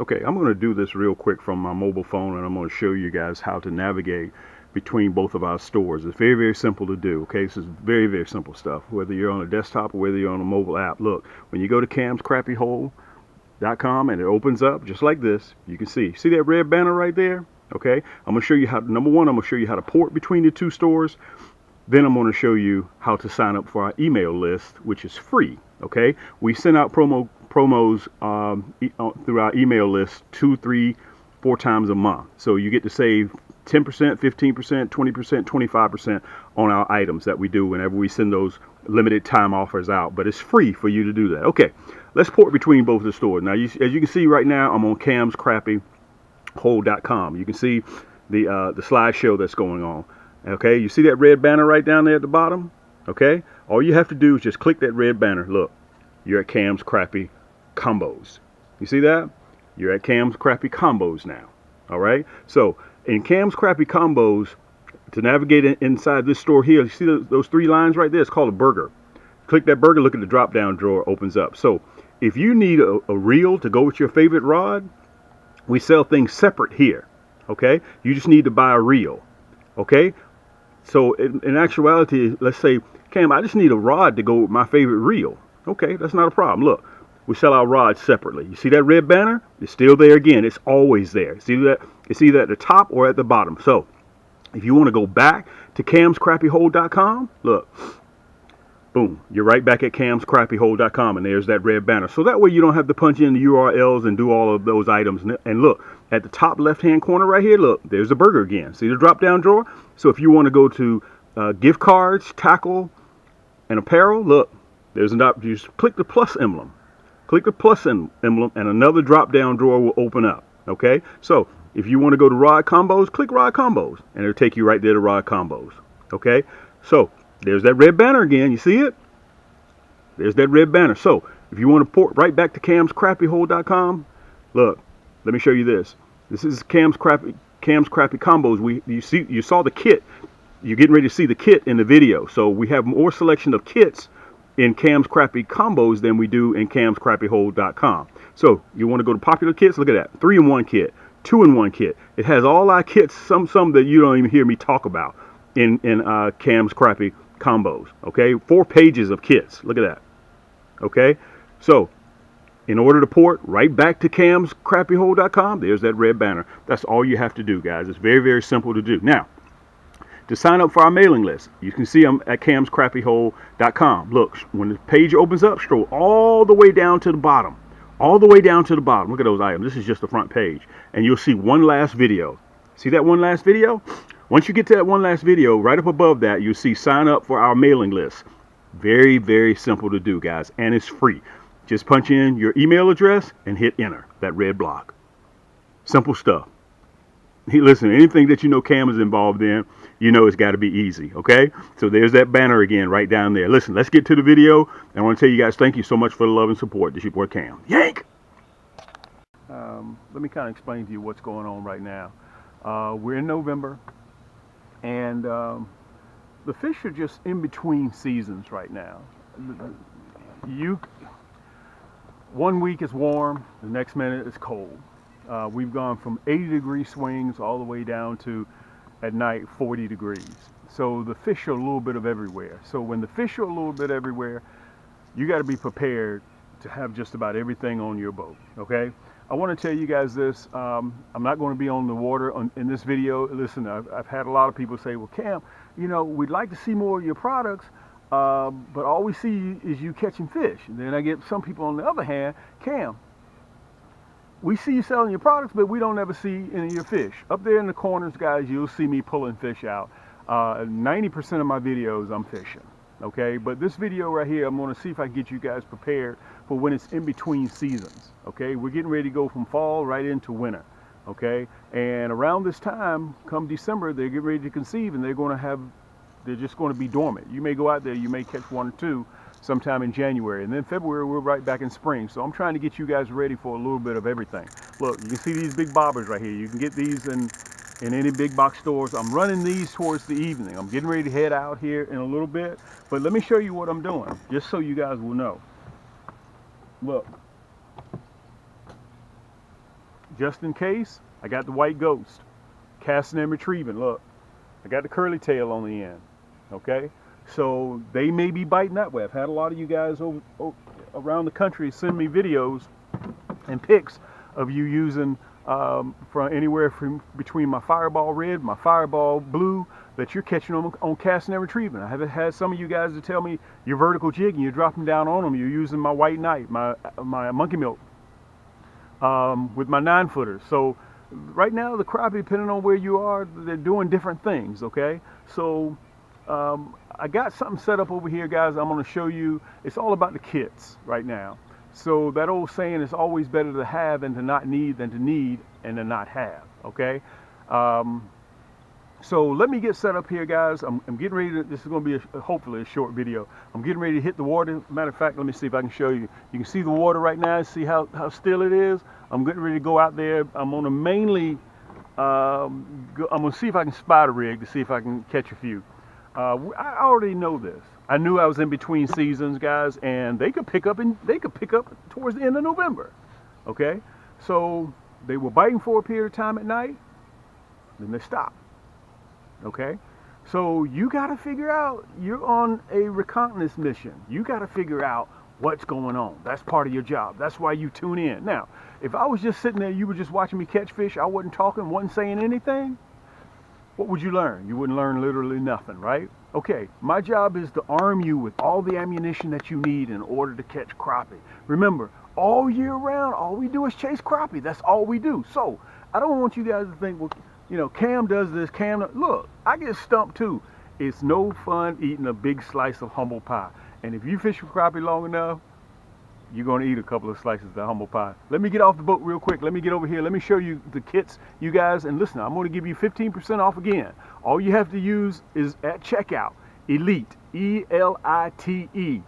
Okay, I'm going to do this real quick from my mobile phone, and I'm going to show you guys how to navigate between both of our stores. It's very, very simple to do. Okay, this is very, very simple stuff. Whether you're on a desktop or whether you're on a mobile app. Look, when you go to camscrappyhole.com and it opens up just like this, you can see that red banner right there. Okay, I'm going to show you how. Number one, I'm going to show you how to port between the two stores. Then I'm going to show you how to sign up for our email list, which is free. Okay, we send out promos through our email list 2, 3, 4 times a month. So you get to save 10%, 15%, 20%, 25% on our items that we do whenever we send those limited time offers out. But it's free for you to do that. Okay, let's port between both the stores. Now, as you can see right now, I'm on camscrappyhole.com. You can see the slideshow that's going on. Okay, you see that red banner right down there at the bottom? Okay, all you have to do is just click that red banner. Look, you're at Cam's Crappy Combos. You see that? You're at Cam's Crappy Combos now. All right, so in Cam's Crappy Combos, to navigate inside this store here, you see those 3 lines right there? It's called a burger. Click that burger, look at the drop down drawer, opens up. So if you need a reel to go with your favorite rod, we sell things separate here. Okay, you just need to buy a reel. Okay, so in actuality, let's say, Cam, I just need a rod to go with my favorite reel. Okay, that's not a problem. Look, we sell our rods separately. You see that red banner? It's still there again. It's always there. It's either at the top or at the bottom. So if you want to go back to camscrappyhole.com, look, boom, you're right back at camscrappyhole.com, and there's that red banner. So that way you don't have to punch in the URLs and do all of those items. And look, at the top left-hand corner right here, look, there's the burger again. See the drop-down drawer? So if you want to go to gift cards, tackle, and apparel, look, there's an option. You just click the plus emblem. Click the plus emblem, and another drop-down drawer will open up. Okay? So if you want to go to rod combos, click rod combos, and it'll take you right there to rod combos. Okay? So there's that red banner again. You see it? There's that red banner. So if you want to port right back to camscrappyhole.com, look, let me show you this. This is Cam's Crappy Combos. You saw the kit. You're getting ready to see the kit in the video. So we have more selection of kits in Cam's Crappy Combos than we do in camscrappyhole.com. So you want to go to popular kits? Look at that. 3-in-1 kit, 2-in-1 kit. It has all our kits, some that you don't even hear me talk about in Cam's Crappy Combos. Okay, 4 pages of kits. Look at that. Okay, so in order to port right back to camscrappyhole.com, there's that red banner. That's all you have to do, guys. It's very, very simple to do. Now, to sign up for our mailing list, you can see I'm at camscrappyhole.com. Look, when the page opens up, scroll all the way down to the bottom. All the way down to the bottom. Look at those items. This is just the front page. And you'll see one last video. See that one last video? Once you get to that one last video, right up above that, you'll see sign up for our mailing list. Very, very simple to do, guys. And it's free. Just punch in your email address and hit enter, that red block. Simple stuff. Hey, listen, anything that you know Cam is involved in, you know it's got to be easy, okay? So there's that banner again right down there. Listen, let's get to the video. I want to tell you guys thank you so much for the love and support. This is your boy Cam. Yank! Let me kind of explain to you what's going on right now. We're in November, and the fish are just in between seasons right now. One week is warm, the next minute it's cold. We've gone from 80-degree swings all the way down to, at night, 40 degrees. So the fish are a little bit of everywhere. So when the fish are a little bit everywhere, you got to be prepared to have just about everything on your boat, okay? I want to tell you guys this. I'm not going to be on the water in this video. Listen, I've had a lot of people say, well, Cam, you know, we'd like to see more of your products, but all we see is you catching fish. And then I get some people on the other hand, Cam, we see you selling your products, but we don't ever see any of your fish. Up there in the corners, guys, you'll see me pulling fish out. 90% of my videos, I'm fishing, okay? But this video right here, I'm going to see if I can get you guys prepared for when it's in between seasons, okay? We're getting ready to go from fall right into winter, okay? And around this time, come December, they're getting ready to conceive, and they're just going to be dormant. You may go out there, you may catch 1 or 2 sometime in January, and then February we're right back in spring. So I'm trying to get you guys ready for a little bit of everything. Look, you can see these big bobbers right here. You can get these in any big box stores. I'm running these towards the evening. I'm getting ready to head out here in a little bit, but let me show you what I'm doing, just so you guys will know. Look, just in case, I got the white ghost, casting and retrieving. Look, I got the curly tail on the end. Okay, so they may be biting that way. I've had a lot of you guys around the country send me videos and pics of you using from anywhere from between my Fireball Red, my Fireball Blue, that you're catching them on casting and retrieving. I have had some of you guys to tell me you're vertical jigging, you're dropping down on them, you're using my White Knight, my Monkey Milk, with my 9-footers. So right now the crappie, depending on where you are, they're doing different things, okay? So I got something set up over here, guys. I'm going to show you. It's all about the kits right now. So that old saying, is always better to have and to not need than to need and to not have, okay? So let me get set up here, guys. I'm getting ready to, this is going to be hopefully a short video. I'm getting ready to hit the water. Matter of fact, let me see if I can show you. You can see the water right now. See how still it is? I'm getting ready to go out there. I'm going to mainly, I'm going to see if I can spot a rig to see if I can catch a few. I already know this. I knew I was in between seasons, guys, and they could pick up towards the end of November. Okay, so they were biting for a period of time at night, then they stopped. Okay, so you got to figure out. You're on a reconnaissance mission. You got to figure out what's going on. That's part of your job. That's why you tune in. Now, if I was just sitting there, you were just watching me catch fish, I wasn't talking, wasn't saying anything, what would you learn? You wouldn't learn literally nothing, right? Okay, my job is to arm you with all the ammunition that you need in order to catch crappie. Remember, all year round, all we do is chase crappie. That's all we do. So I don't want you guys to think, well, you know, Cam does this, look, I get stumped too. It's no fun eating a big slice of humble pie. And if you fish for crappie long enough, you're going to eat a couple of slices of the humble pie. Let me get off the boat real quick. Let me get over here. Let me show you the kits, you guys. And listen, I'm going to give you 15% off again. All you have to use is at checkout, ELITE, E-L-I-T-E,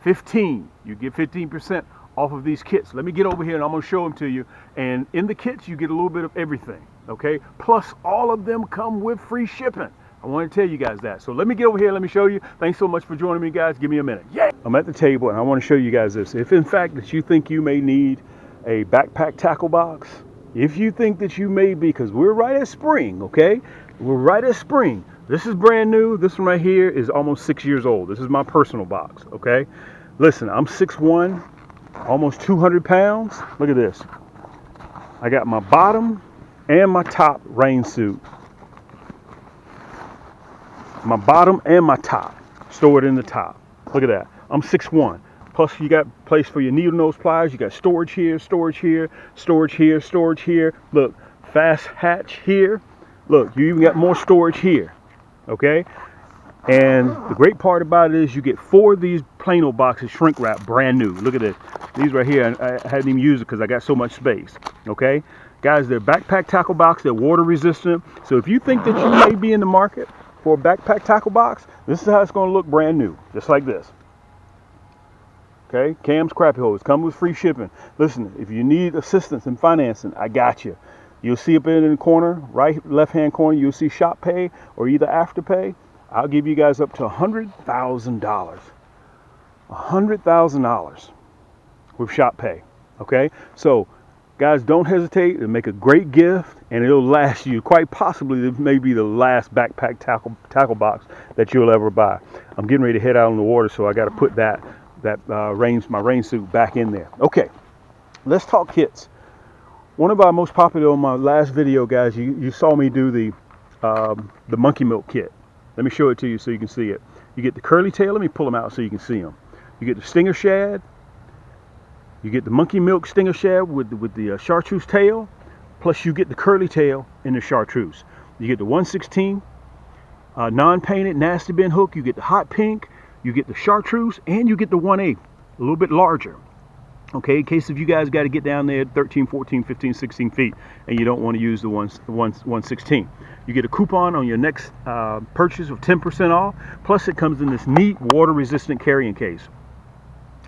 15. You get 15% off of these kits. Let me get over here and I'm going to show them to you. And in the kits, you get a little bit of everything, okay? Plus, all of them come with free shipping. I want to tell you guys that. So let me get over here. Let me show you. Thanks so much for joining me, guys. Give me a minute. Yeah. I'm at the table and I want to show you guys this. If in fact that you think you may need a backpack tackle box, if you think that you may be, because we're right at spring, okay? We're right at spring. This is brand new. This one right here is almost 6 years old. This is my personal box, okay? Listen, I'm 6'1", almost 200 pounds. Look at this. I got my bottom and my top rain suit. My bottom and my top stored in the top. Look at that. I'm 6'1". Plus you got place for your needle nose pliers. You got storage here, storage here, storage here, storage here. Look, fast hatch here. Look, you even got more storage here. Okay? And the great part about it is you get 4 of these Plano boxes shrink wrap brand new. Look at this. These right here, I hadn't even used it because I got so much space. Okay? Guys, they're backpack tackle box. They're water resistant. So if you think that you may be in the market for a backpack tackle box, this is how it's going to look brand new, just like this. Okay, Cam's Crappie Hose come with free shipping. Listen, if you need assistance in financing, I got you. You'll see up in the corner, right left hand corner, you'll see Shop Pay or either Afterpay. I'll give you guys up to $100,000. $100,000 with Shop Pay. Okay, so guys, don't hesitate to make a great gift, and it'll last you. Quite possibly, it may be the last backpack tackle box that you'll ever buy. I'm getting ready to head out on the water, so I got to put my rain suit back in there. Okay, let's talk kits. One of our most popular on my last video, guys, you saw me do the Monkey Milk kit. Let me show it to you so you can see it. You get the curly tail. Let me pull them out so you can see them. You get the stinger shad. You get the Monkey Milk stinger shad with the Chartreuse tail, plus you get the curly tail in the Chartreuse. You get the 1/16 non-painted nasty bin hook. You get the hot pink. You get the Chartreuse, and you get the 1/8, a little bit larger. Okay, in case if you guys got to get down there 13, 14, 15, 16 feet, and you don't want to use the 1/16. You get a coupon on your next purchase of 10% off. Plus, it comes in this neat water-resistant carrying case.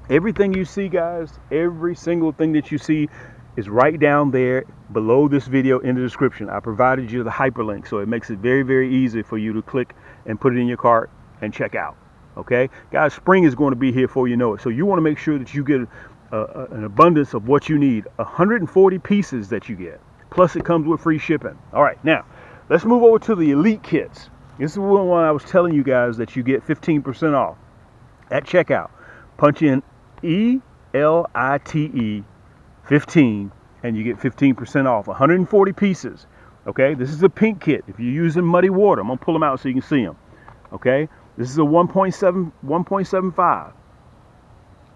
Everything you see, guys, every single thing that you see is right down there below this video in the description. I provided you the hyperlink, so it makes it very, very easy for you to click and put it in your cart and check out. Okay, guys, spring is going to be here before you know it. So you want to make sure that you get an abundance of what you need. 140 pieces that you get. Plus it comes with free shipping. All right, now let's move over to the elite kits. This is the one I was telling you guys that you get 15% off at checkout. Punch in ELITE 15 and you get 15% off. 140 pieces. Okay, this is a pink kit. If you're using muddy water, I'm gonna pull them out so you can see them. Okay, this is a 1.75.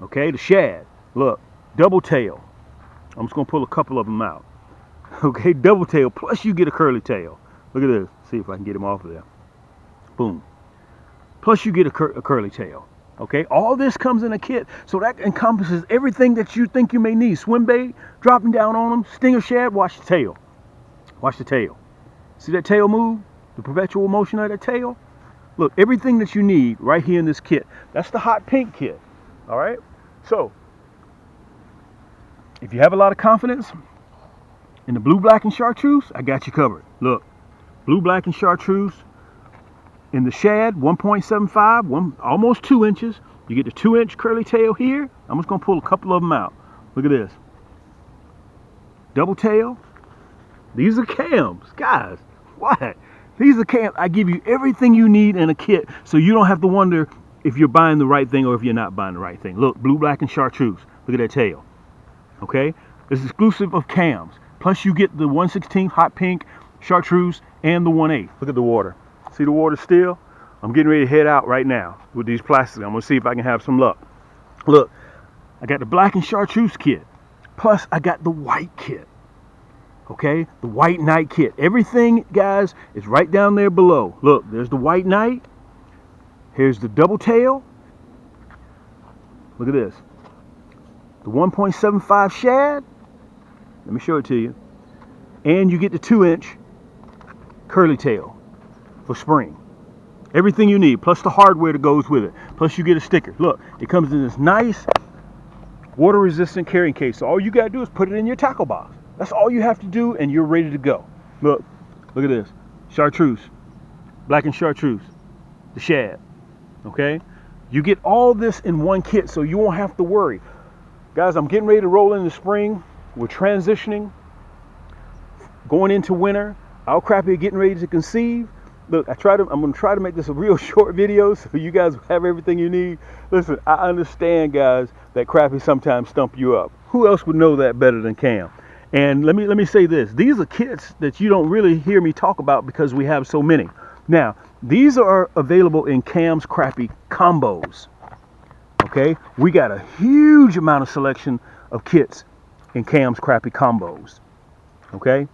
Okay, the Shad. Look, double tail. I'm just gonna pull a couple of them out. Okay, double tail. Plus you get a curly tail. Look at this. See if I can get him off of there. Boom. Plus you get a curly tail. Okay, all this comes in a kit, so that encompasses everything that you think you may need. Swim bait, dropping down on them, stinger shad. Watch the tail. Watch the tail. See that tail move? The perpetual motion of that tail? Look, everything that you need right here in this kit. That's the hot pink kit. All right? So, if you have a lot of confidence in the blue, black, and chartreuse, I got you covered. Look, blue, black, and chartreuse. In the Shad, 1.75, almost 2 inches. You get the 2-inch curly tail here. I'm just going to pull a couple of them out. Look at this. Double tail. These are cams. Guys, what? These are cams. I give you everything you need in a kit so you don't have to wonder if you're buying the right thing or if you're not buying the right thing. Look, blue, black, and chartreuse. Look at that tail. Okay? It's exclusive of cams. Plus you get the 1/16 hot pink, chartreuse, and the 1/8. Look at the water. See the water still? I'm getting ready to head out right now with these plastics. I'm going to see if I can have some luck. Look, I got the black and chartreuse kit. Plus I got the white kit. Okay, the white night kit. Everything, guys, is right down there below. Look, there's the white night. Here's the double tail. Look at this. The 1.75 Shad. Let me show it to you. And you get the 2-inch curly tail for spring. Everything you need, plus the hardware that goes with it. Plus you get a sticker. Look, it comes in this nice water-resistant carrying case. So all you got to do is put it in your tackle box. That's all you have to do, and you're ready to go. Look at this. Chartreuse. Black and chartreuse. The Shad. Okay? You get all this in one kit, so you won't have to worry. Guys, I'm getting ready to roll in the spring. We're transitioning. Going into winter. Our crappie are getting ready to conceive. Look, I'm going to try to make this a real short video so you guys have everything you need. Listen, I understand, guys, that crappie sometimes stump you up. Who else would know that better than Cam? And let me say this. These are kits that you don't really hear me talk about because we have so many. Now, these are available in Cam's Crappie combos. Okay? We got a huge amount of selection of kits in Cam's Crappie combos. Okay?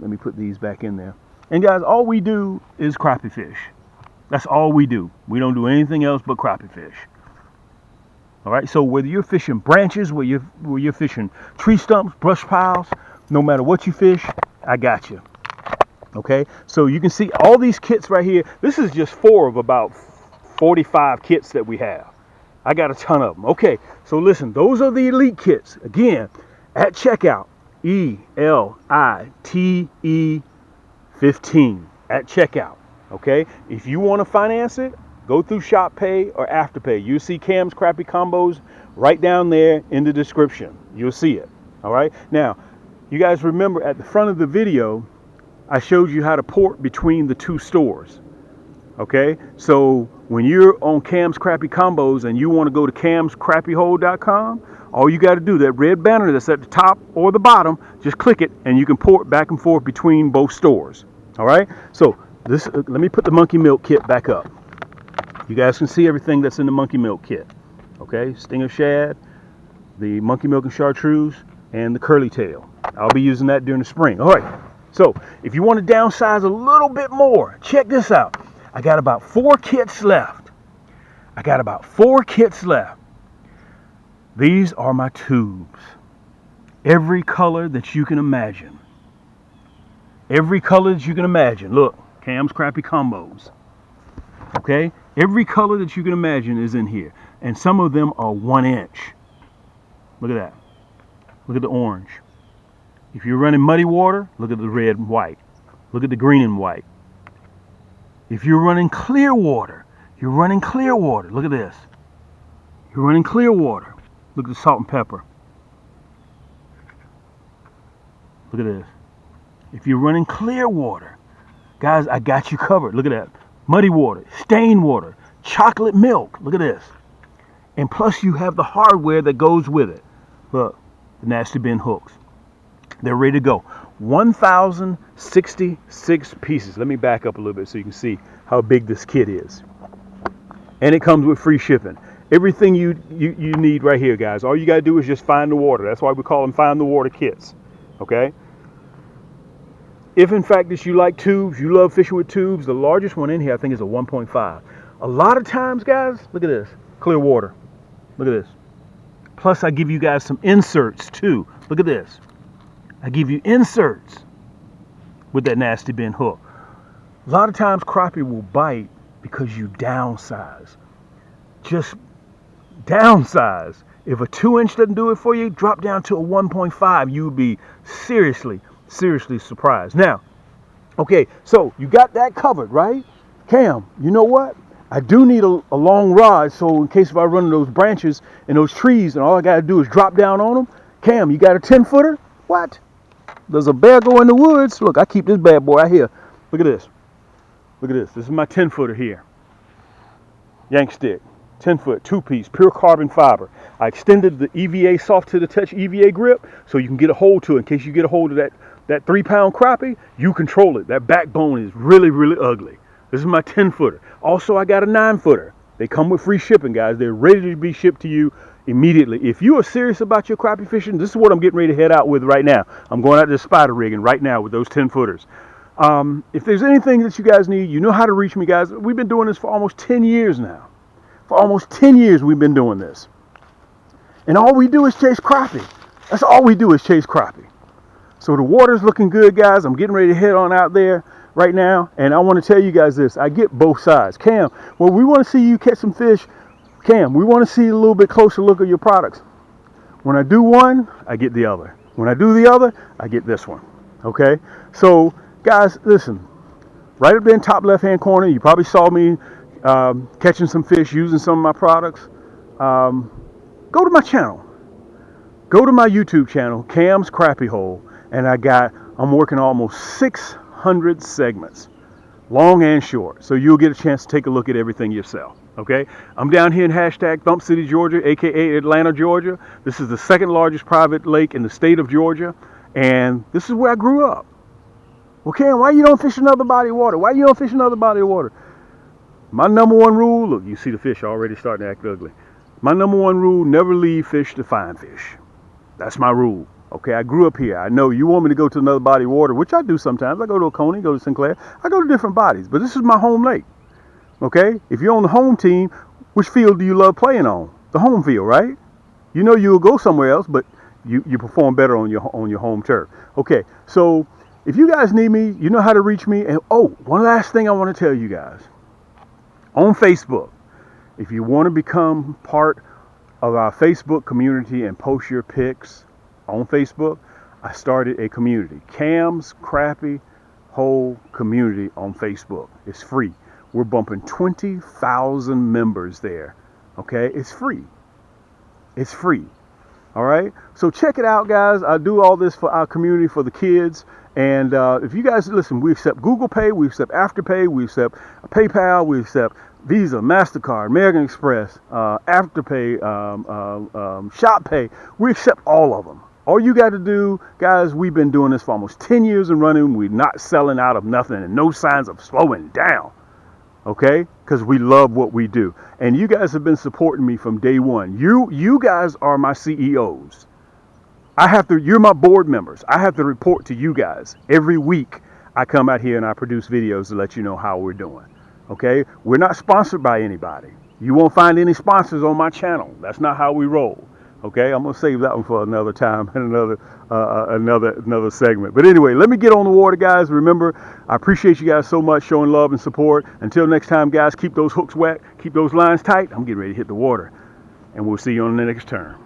Let me put these back in there. And guys, all we do is crappie fish. That's all we do. We don't do anything else but crappie fish. All right, so whether you're fishing branches, whether you're fishing tree stumps, brush piles, no matter what you fish, I got you. Okay, so you can see all these kits right here. This is just 4 of about 45 kits that we have. I got a ton of them. Okay, so listen, those are the elite kits. Again, at checkout, ELITE 15 at checkout. Okay, if you want to finance it, go through Shop Pay or Afterpay. You'll see Cam's Crappie combos right down there in the description. You'll see it. All right. Now, you guys remember at the front of the video, I showed you how to port between the 2 stores. Okay. So when you're on Cam's Crappie combos and you want to go to camscrappiehole.com, all you got to do, that red banner that's at the top or the bottom, just click it and you can port back and forth between both stores. All right. So this, let me put the monkey milk kit back up. You guys can see everything that's in the monkey milk kit. Okay, stinger shad, the monkey milk and chartreuse, and the curly tail. I'll be using that during the spring. All right, so if you want to downsize a little bit more, check this out. I got about 4 kits left. These are my tubes. Every color that you can imagine. Look, Cam's Crappie combos. Okay, every color that you can imagine is in here, and some of them are 1 inch. Look at that. Look at the orange. If you're running muddy water, look at the red and white. Look at the green and white. If you're running clear water, look at this. You're running clear water. Look at the salt and pepper. Look at this. If you're running clear water, guys, I got you covered. Look at that. Muddy water, stained water, chocolate milk. Look at this. And plus you have the hardware that goes with it. Look, the Nasty Bin hooks. They're ready to go. 1,066 pieces. Let me back up a little bit so you can see how big this kit is. And it comes with free shipping. Everything you need right here, guys. All you got to do is just find the water. That's why we call them find the water kits. Okay? If in fact that you like tubes, you love fishing with tubes, the largest one in here I think is a 1.5. A lot of times, guys, look at this. Clear water. Look at this. Plus I give you guys some inserts too. Look at this. I give you inserts with that Nasty Bin hook. A lot of times crappie will bite because you downsize. Just downsize. If a 2-inch doesn't do it for you, drop down to a 1.5. You would be seriously surprised. Now, okay, so you got that covered, right? Cam, you know what? I do need a long rod, so in case if I run those branches and those trees and all I got to do is drop down on them. Cam, you got a 10-footer? What? Does a bear go in the woods? Look, I keep this bad boy right here. Look at this. Look at this. This is my 10-footer here. Yank stick. 10-foot, 2-piece, pure carbon fiber. I extended the EVA soft to the touch EVA grip so you can get a hold to it. In case you get a hold of that 3-pound crappie, you control it. That backbone is really ugly. This is my 10-footer. Also, I got a 9-footer. They come with free shipping, guys. They're ready to be shipped to you immediately. If you are serious about your crappie fishing, this is what I'm getting ready to head out with right now. I'm going out to the spider rigging right now with those 10-footers. If there's anything that you guys need, you know how to reach me, guys. We've been doing this for almost 10 years now. For almost 10 years we've been doing this. And all we do is chase crappie. That's all we do is chase crappie. So the water's looking good, guys. I'm getting ready to head on out there right now. And I want to tell you guys this. I get both sides. Cam, well, we want to see you catch some fish. Cam, we want to see a little bit closer look at your products. When I do one, I get the other. When I do the other, I get this one. Okay? So, guys, listen. Right up there in top left-hand corner, you probably saw me catching some fish using some of my products. Go to my channel. Go to my YouTube channel, Cam's Crappie Hole, and I'm working almost 600 segments, long and short. So you'll get a chance to take a look at everything yourself. Okay, I'm down here in #Thump City, Georgia, aka Atlanta, Georgia. This is the second largest private lake in the state of Georgia, and this is where I grew up. Well, Cam, why you don't fish another body of water? Why you don't fish another body of water? My number one rule, look, you see the fish already starting to act ugly. My number one rule, never leave fish to find fish. That's my rule. Okay, I grew up here. I know you want me to go to another body of water, which I do sometimes. I go to Oconee, go to Sinclair. I go to different bodies, but this is my home lake. Okay, if you're on the home team, which field do you love playing on? The home field, right? You know you'll go somewhere else, but you perform better on your home turf. Okay, so if you guys need me, you know how to reach me. And oh, one last thing I want to tell you guys. On Facebook, if you want to become part of our Facebook community and post your pics on Facebook, I started a community, Cam's Crappie Hole Community on Facebook. It's free. We're bumping 20,000 members there. Okay, it's free. It's free. All right, so check it out, guys. I do all this for our community, for the kids. And if you guys listen, we accept Google Pay, we accept Afterpay, we accept PayPal, we accept Visa, MasterCard, American Express, Afterpay, Shop Pay. We accept all of them. All you got to do, guys, we've been doing this for almost 10 years and running. We're not selling out of nothing and no signs of slowing down. Okay, because we love what we do, and you guys have been supporting me from day one. You guys are my CEOs. You're my board members. I have to report to you guys every week. I come out here and I produce videos to let you know how we're doing. Okay, we're not sponsored by anybody. You won't find any sponsors on my channel. That's not how we roll. Okay, I'm gonna save that one for another time and another segment. But anyway, let me get on the water, guys. Remember, I appreciate you guys so much showing love and support. Until next time, guys, keep those hooks wet, keep those lines tight. I'm getting ready to hit the water, and we'll see you on the next turn.